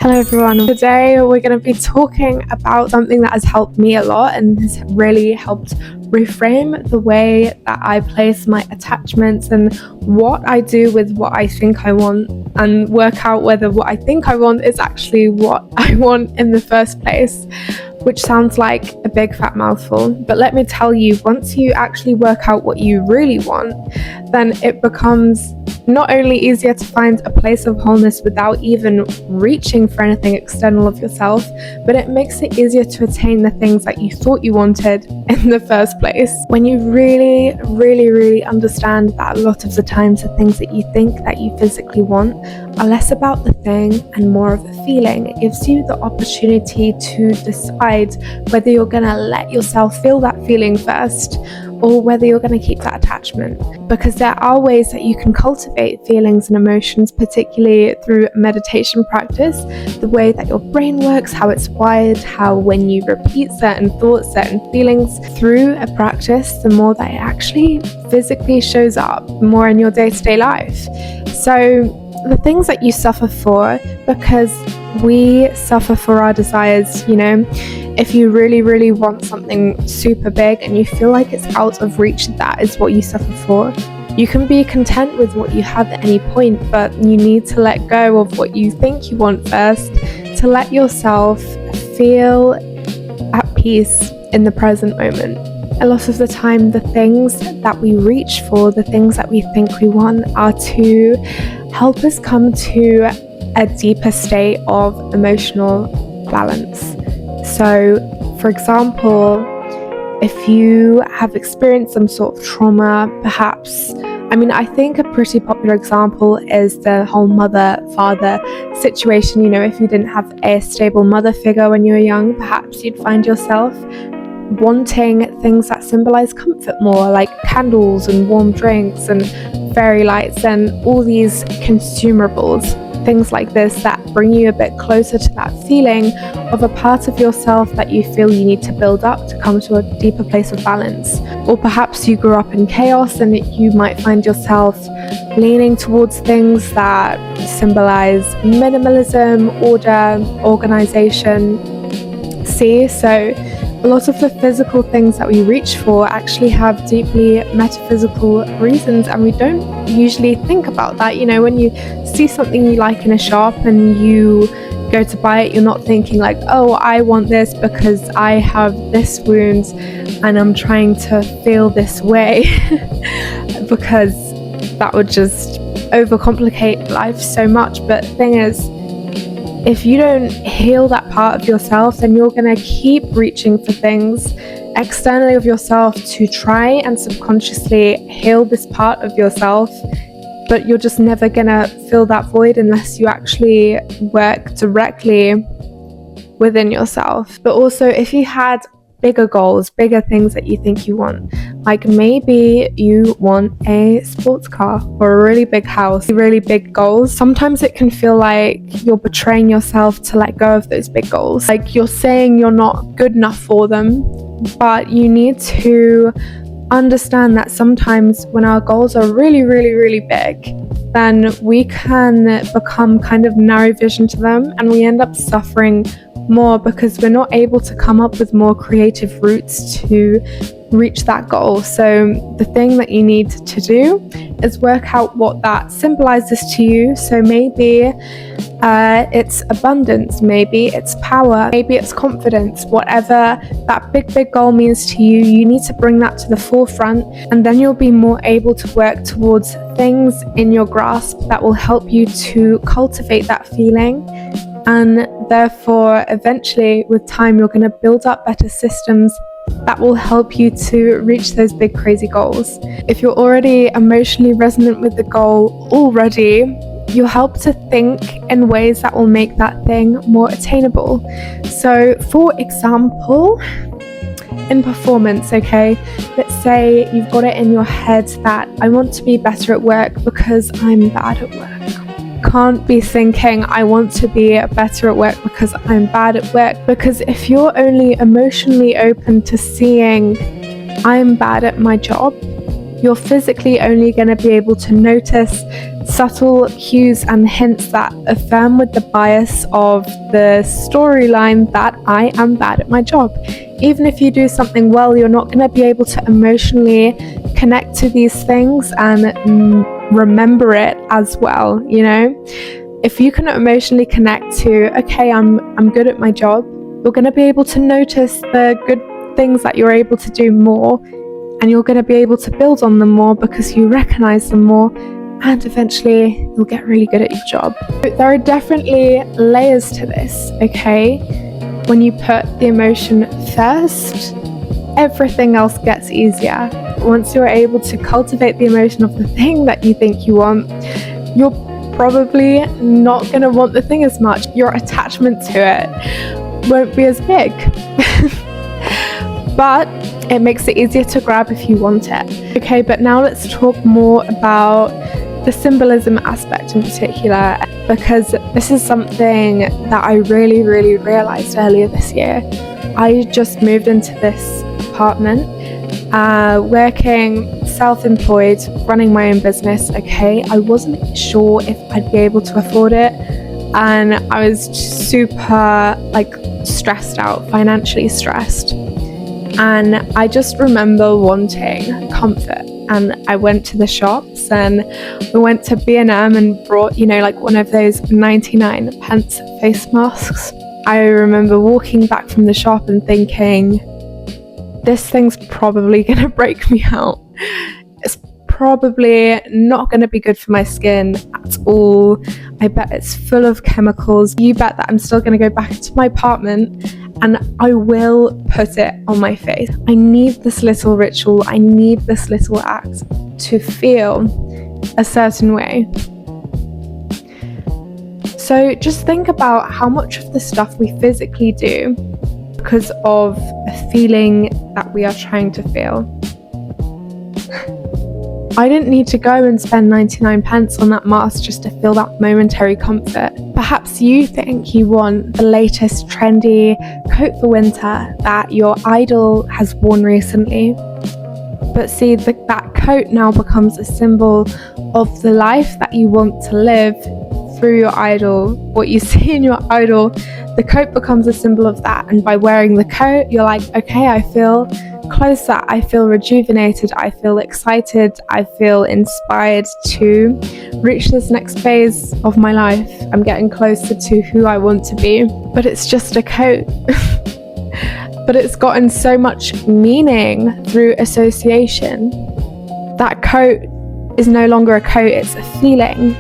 Hello everyone. Today we're going to be talking about something that has helped me a lot and has really helped reframe the way that I place my attachments and what I do with what I think I want, and work out whether what I think I want is actually what I want in the first place, which sounds like a big fat mouthful. But let me tell you, once you actually work out what you really want, then it becomes not only easier to find a place of wholeness without even reaching for anything external of yourself, but it makes it easier to attain the things that you thought you wanted in the first place. When you really understand that a lot of the times the things that you think that you physically want are less about the thing and more of a feeling, it gives you the opportunity to decide whether you're gonna let yourself feel that feeling first, or whether you're going to keep that attachment. Because there are ways that you can cultivate feelings and emotions, particularly through meditation practice, the way that your brain works, how it's wired, how when you repeat certain thoughts, certain feelings through a practice, the more that it actually physically shows up more in your day-to-day life. So the things that you suffer for, because we suffer for our desires, if you really want something super big and you feel like it's out of reach, that is what you suffer for. You can be content with what you have at any point, but you need to let go of what you think you want first to let yourself feel at peace in the present moment. A lot of the time, the things that we reach for, the things that we think we want, are to help us come to a deeper state of emotional balance. So, for example, if you have experienced some sort of trauma, perhaps, I think a pretty popular example is the whole mother-father situation. If you didn't have a stable mother figure when you were young, perhaps you'd find yourself wanting things that symbolize comfort more, like candles and warm drinks and fairy lights and all these consumables. Things like this that bring you a bit closer to that feeling of a part of yourself that you feel you need to build up to come to a deeper place of balance. Or perhaps you grew up in chaos and you might find yourself leaning towards things that symbolize minimalism, order, organization. So a lot of the physical things that we reach for actually have deeply metaphysical reasons, and we don't usually think about that. When you see something you like in a shop and you go to buy it, you're not thinking like, oh, I want this because I have this wound and I'm trying to feel this way because that would just overcomplicate life so much. But the thing is, if you don't heal that part of yourself, then you're going to keep reaching for things externally of yourself to try and subconsciously heal this part of yourself, but you're just never going to fill that void unless you actually work directly within yourself. But also, if you had bigger goals, bigger things that you think you want, like maybe you want a sports car or a really big house, really big goals, sometimes it can feel like you're betraying yourself to let go of those big goals. Like you're saying you're not good enough for them, but you need to understand that sometimes when our goals are really big, then we can become kind of narrow vision to them, and we end up suffering more because we're not able to come up with more creative routes to reach that goal. So the thing that you need to do is work out what that symbolizes to you. So maybe it's abundance, maybe it's power, maybe it's confidence. Whatever that big goal means to you, you need to bring that to the forefront, and then you'll be more able to work towards things in your grasp that will help you to cultivate that feeling. And therefore, eventually, with time, you're going to build up better systems that will help you to reach those big, crazy goals. If you're already emotionally resonant with the goal already, you'll help to think in ways that will make that thing more attainable. So, for example, in performance, let's say you've got it in your head that I want to be better at work because I'm bad at work. Can't be thinking I want to be better at work because I'm bad at work, because if you're only emotionally open to seeing I'm bad at my job, you're physically only going to be able to notice subtle cues and hints that affirm with the bias of the storyline that I am bad at my job. Even if you do something well, you're not going to be able to emotionally connect to these things and remember it as well, you know? If you can emotionally connect to, okay, I'm good at my job, you're going to be able to notice the good things that you're able to do more, and you're going to be able to build on them more because you recognize them more, and eventually you'll get really good at your job. There are definitely layers to this, okay? When you put the emotion first, everything else gets easier. Once you're able to cultivate the emotion of the thing that you think you want, you're probably not going to want the thing as much. Your attachment to it won't be as big. But it makes it easier to grab if you want it. Okay, but now let's talk more about the symbolism aspect in particular, because this is something that I really realized earlier this year. I just moved into this apartment, working self-employed, running my own business. Okay, I wasn't sure if I'd be able to afford it, and I was super stressed out, financially stressed. And I just remember wanting comfort, and I went to the shops, and we went to B&M and brought, one of those 99p face masks. I remember walking back from the shop and thinking, this thing's probably gonna break me out. It's probably not gonna be good for my skin at all. I bet it's full of chemicals. You bet that I'm still gonna go back into my apartment and I will put it on my face. I need this little ritual, I need this little act to feel a certain way. So just think about how much of the stuff we physically do because of a feeling that we are trying to feel. I didn't need to go and spend 99p on that mask just to feel that momentary comfort. Perhaps you think you want the latest trendy coat for winter that your idol has worn recently. But see, that coat now becomes a symbol of the life that you want to live through your idol. What you see in your idol, the coat becomes a symbol of that. And by wearing the coat, you're like, okay, I feel closer, I feel rejuvenated, I feel excited, I feel inspired to reach this next phase of my life. I'm getting closer to who I want to be. But it's just a coat. But it's gotten so much meaning through association. That coat is no longer a coat, it's a feeling.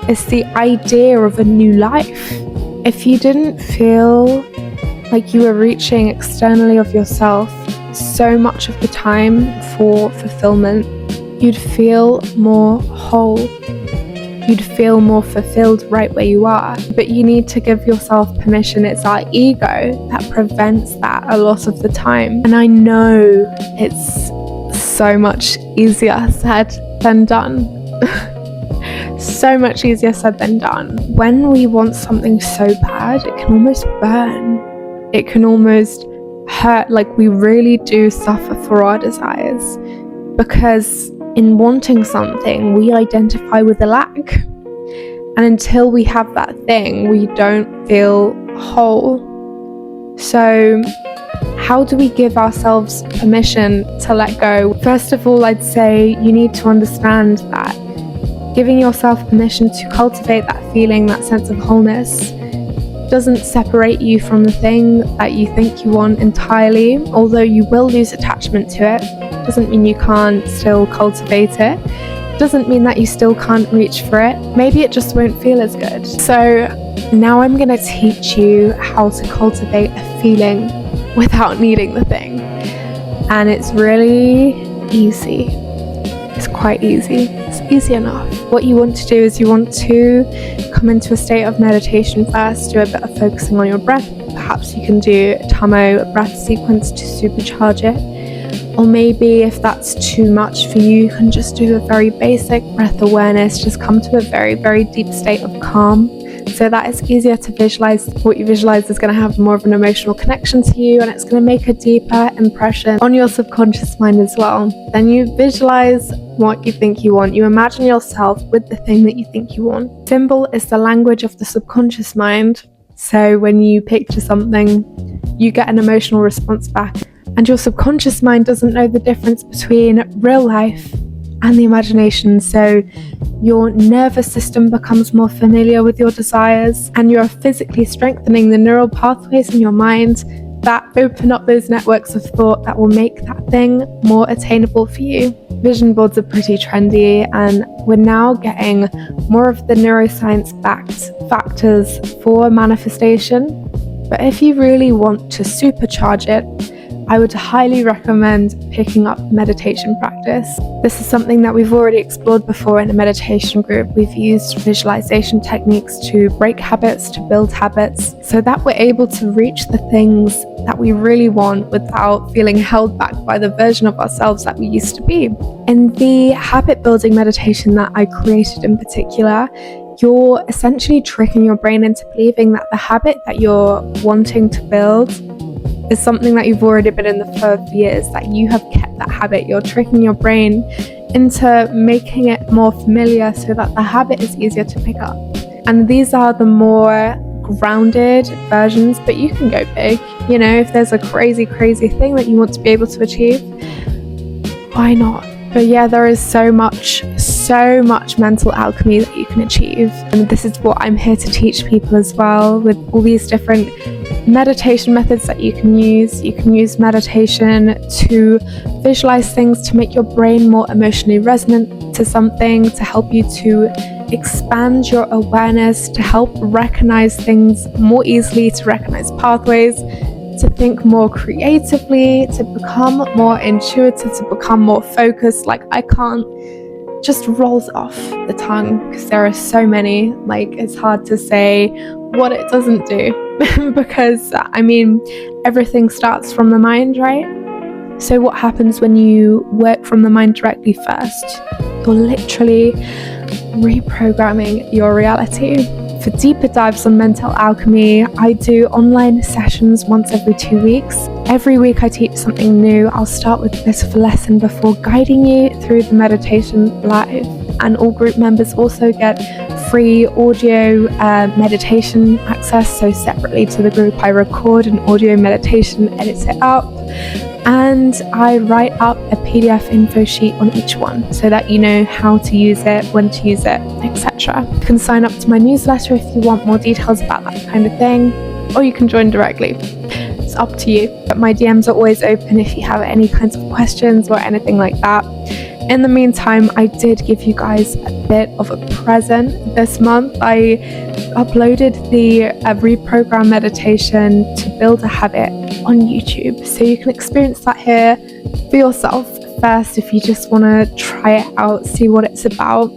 It's the idea of a new life. If you didn't feel like you were reaching externally of yourself so much of the time for fulfillment, you'd feel more whole. You'd feel more fulfilled right where you are. But you need to give yourself permission. It's our ego that prevents that a lot of the time. And I know it's so much easier said than done. So much easier said than done. When we want something so bad, it can almost burn. It can almost hurt, like we really do suffer for our desires, because in wanting something we identify with a lack, and until we have that thing we don't feel whole. So how do we give ourselves permission to let go? First of all, I'd say you need to understand that giving yourself permission to cultivate that feeling, that sense of wholeness, doesn't separate you from the thing that you think you want entirely. Although you will lose attachment to it, doesn't mean you can't still cultivate it. Doesn't mean that you still can't reach for it. Maybe it just won't feel as good. So now I'm going to teach you how to cultivate a feeling without needing the thing. And it's really easy. It's quite easy. It's easy enough. What you want to do is you want to come into a state of meditation first, do a bit of focusing on your breath. Perhaps you can do a Tamo breath sequence to supercharge it. Or maybe if that's too much for you, you can just do a very basic breath awareness. Just come to a very, very deep state of calm. so that it's easier to visualize. What you visualize is going to have more of an emotional connection to you, and it's going to make a deeper impression on your subconscious mind as well. Then you visualize what you think you want. You imagine yourself with the thing that you think you want. Symbol is the language of the subconscious mind. So when you picture something, you get an emotional response back. And your subconscious mind doesn't know the difference between real life and the imagination. So your nervous system becomes more familiar with your desires, and you're physically strengthening the neural pathways in your mind that open up those networks of thought that will make that thing more attainable for you. Vision boards are pretty trendy, and we're now getting more of the neuroscience-backed factors for manifestation. But if you really want to supercharge it, I would highly recommend picking up meditation practice. This is something that we've already explored before in a meditation group. We've used visualization techniques to break habits, to build habits, so that we're able to reach the things that we really want without feeling held back by the version of ourselves that we used to be. In the habit building meditation that I created in particular, you're essentially tricking your brain into believing that the habit that you're wanting to build is something that you've already been in for years, that you have kept that habit. You're tricking your brain into making it more familiar so that the habit is easier to pick up. And these are the more grounded versions, but you can go big. You know, if there's a crazy thing that you want to be able to achieve, why not? But yeah, there is so much mental alchemy that you can achieve. And this is what I'm here to teach people as well, with all these different meditation methods that you can use. You can use meditation to visualize things, to make your brain more emotionally resonant to something, to help you to expand your awareness, to help recognize things more easily, to recognize pathways, to think more creatively, to become more intuitive, to become more focused. Like, I can't, just rolls off the tongue because there are so many. Like, it's hard to say what it doesn't do because I mean, everything starts from the mind, right? So what happens when you work from the mind directly first? You're literally reprogramming your reality. For deeper dives on mental alchemy, I do online sessions once every 2 weeks. Every week I teach something new. I'll start with a bit of a lesson before guiding you through the meditation live. And all group members also get free audio meditation access. So separately to the group, I record an audio meditation, edit it up, and I write up a PDF info sheet on each one so that you know how to use it, when to use it, etc. You can sign up to my newsletter if you want more details about that kind of thing, or you can join directly. It's up to you. But my DMs are always open if you have any kinds of questions or anything like that. In the meantime, I did give you guys a bit of a present this month. I uploaded the reprogram meditation to build a habit on YouTube, so you can experience that here for yourself first if you just want to try it out, see what it's about.